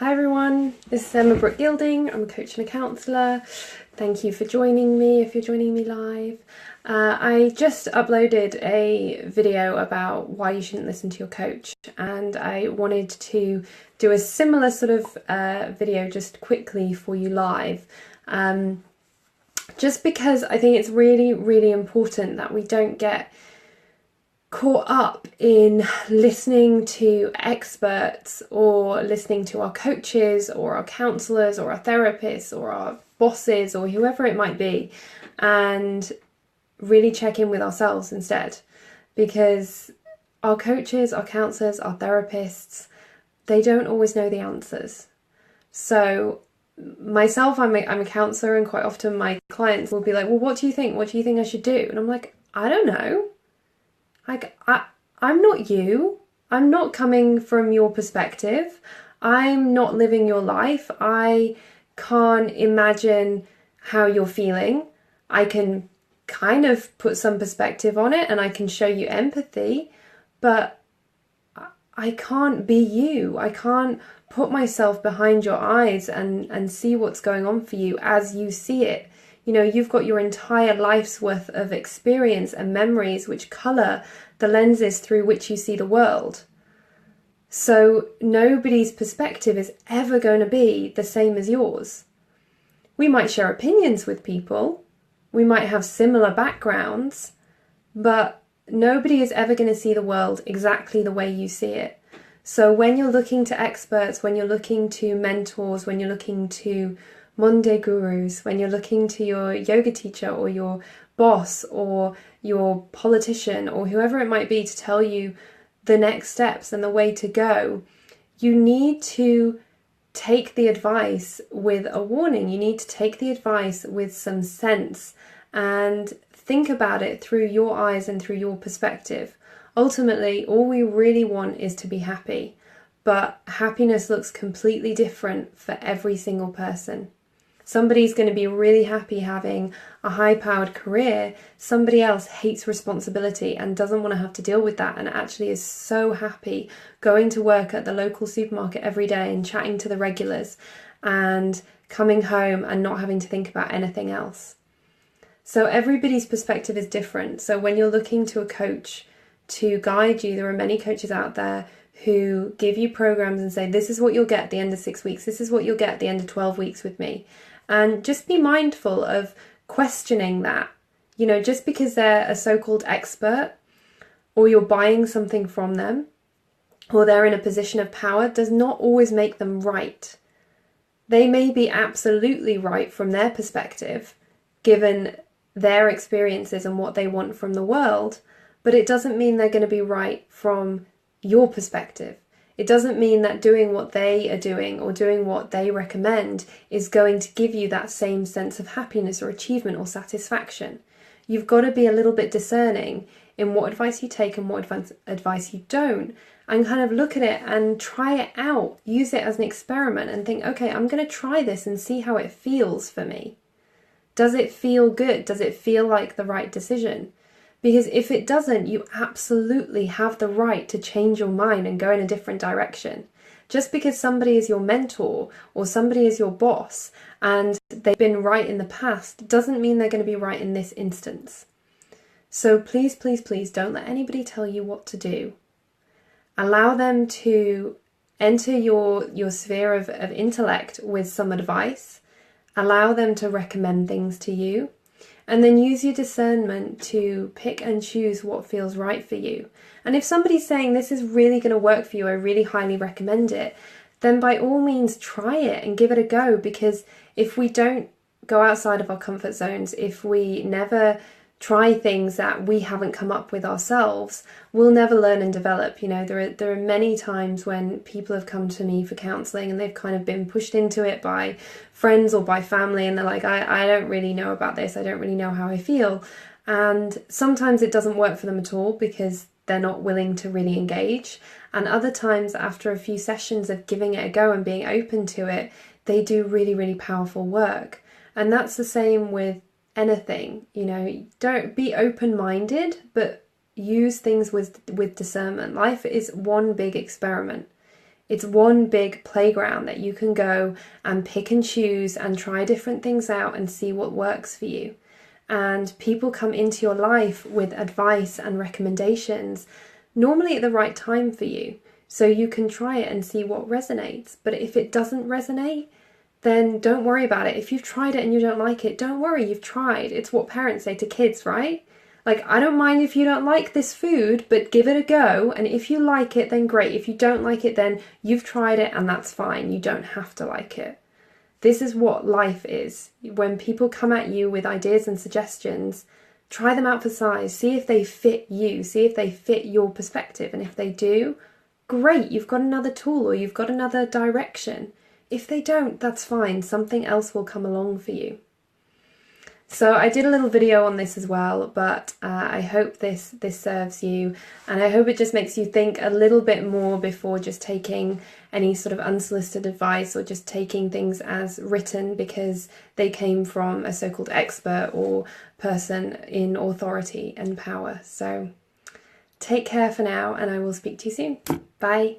Hi everyone, this is Emma Brooke Gilding. I'm a coach and a counsellor. Thank you for joining me if you're joining me live. I just uploaded a video about why you shouldn't listen to your coach, and I wanted to do a similar sort of video just quickly for you live. Just because I think it's really important that we don't get caught up in listening to experts or listening to our coaches or our counsellors or our therapists or our bosses or whoever it might be, and really check in with ourselves instead. Because our coaches, our counsellors, our therapists, they don't always know the answers. So myself, I'm a counsellor, and quite often my clients will be like, well, what do you think? What do you think I should do? And I'm like, I don't know. Like, I'm not you. I'm not coming from your perspective. I'm not living your life. I can't imagine how you're feeling. I can kind of put some perspective on it and I can show you empathy, but I can't be you. I can't put myself behind your eyes and see what's going on for you as you see it. You know, you've got your entire life's worth of experience and memories which colour the lenses through which you see the world. So nobody's perspective is ever going to be the same as yours. We might share opinions with people, we might have similar backgrounds, but nobody is ever going to see the world exactly the way you see it. So when you're looking to experts, when you're looking to mentors, when you're looking to Monday gurus, when you're looking to your yoga teacher or your boss or your politician or whoever it might be to tell you the next steps and the way to go, you need to take the advice with a warning. You need to take the advice with some sense and think about it through your eyes and through your perspective. Ultimately, all we really want is to be happy, but happiness looks completely different for every single person. Somebody's going to be really happy having a high-powered career. Somebody else hates responsibility and doesn't want to have to deal with that, and actually is so happy going to work at the local supermarket every day and chatting to the regulars and coming home and not having to think about anything else. So everybody's perspective is different. So when you're looking to a coach to guide you, there are many coaches out there who give you programs and say, this is what you'll get at the end of 6 weeks, this is what you'll get at the end of 12 weeks with me. And just be mindful of questioning that. You know, just because they're a so-called expert or you're buying something from them or they're in a position of power does not always make them right. They may be absolutely right from their perspective, given their experiences and what they want from the world, but it doesn't mean they're going to be right from your perspective. It doesn't mean that doing what they are doing or doing what they recommend is going to give you that same sense of happiness or achievement or satisfaction. You've got to be a little bit discerning in what advice you take and what advice you don't, and kind of look at it and try it out. Use it as an experiment and think, okay, I'm going to try this and see how it feels for me. Does it feel good? Does it feel like the right decision? Because if it doesn't, you absolutely have the right to change your mind and go in a different direction. Just because somebody is your mentor or somebody is your boss and they've been right in the past doesn't mean they're going to be right in this instance. So please, please, please don't let anybody tell you what to do. Allow them to enter your sphere of intellect with some advice. Allow them to recommend things to you. And then use your discernment to pick and choose what feels right for you. And if somebody's saying this is really going to work for you, I really highly recommend it, then by all means try it and give it a go. Because if we don't go outside of our comfort zones, if we never try things that we haven't come up with ourselves, we'll never learn and develop. You know, there are many times when people have come to me for counselling and they've kind of been pushed into it by friends or by family, and they're like, I don't really know about this, I don't really know how I feel. And sometimes it doesn't work for them at all because they're not willing to really engage. And other times, after a few sessions of giving it a go and being open to it, they do really powerful work. And that's the same with anything. You know, don't be open-minded, but use things with discernment. Life is one big experiment. It's one big playground that you can go and pick and choose and try different things out and see what works for you. And people come into your life with advice and recommendations, normally at the right time for you. So you can try it and see what resonates. But if it doesn't resonate, then don't worry about it. If you've tried it and you don't like it, don't worry, you've tried. It's what parents say to kids, right? Like, I don't mind if you don't like this food, but give it a go. And if you like it, then great. If you don't like it, then you've tried it and that's fine. You don't have to like it. This is what life is. When people come at you with ideas and suggestions, try them out for size. See if they fit you. See if they fit your perspective. And if they do, great. You've got another tool or you've got another direction. If they don't, that's fine. Something else will come along for you. So I did a little video on this as well, but I hope this serves you, and I hope it just makes you think a little bit more before just taking any sort of unsolicited advice or just taking things as written because they came from a so-called expert or person in authority and power. So take care for now, and I will speak to you soon. Bye.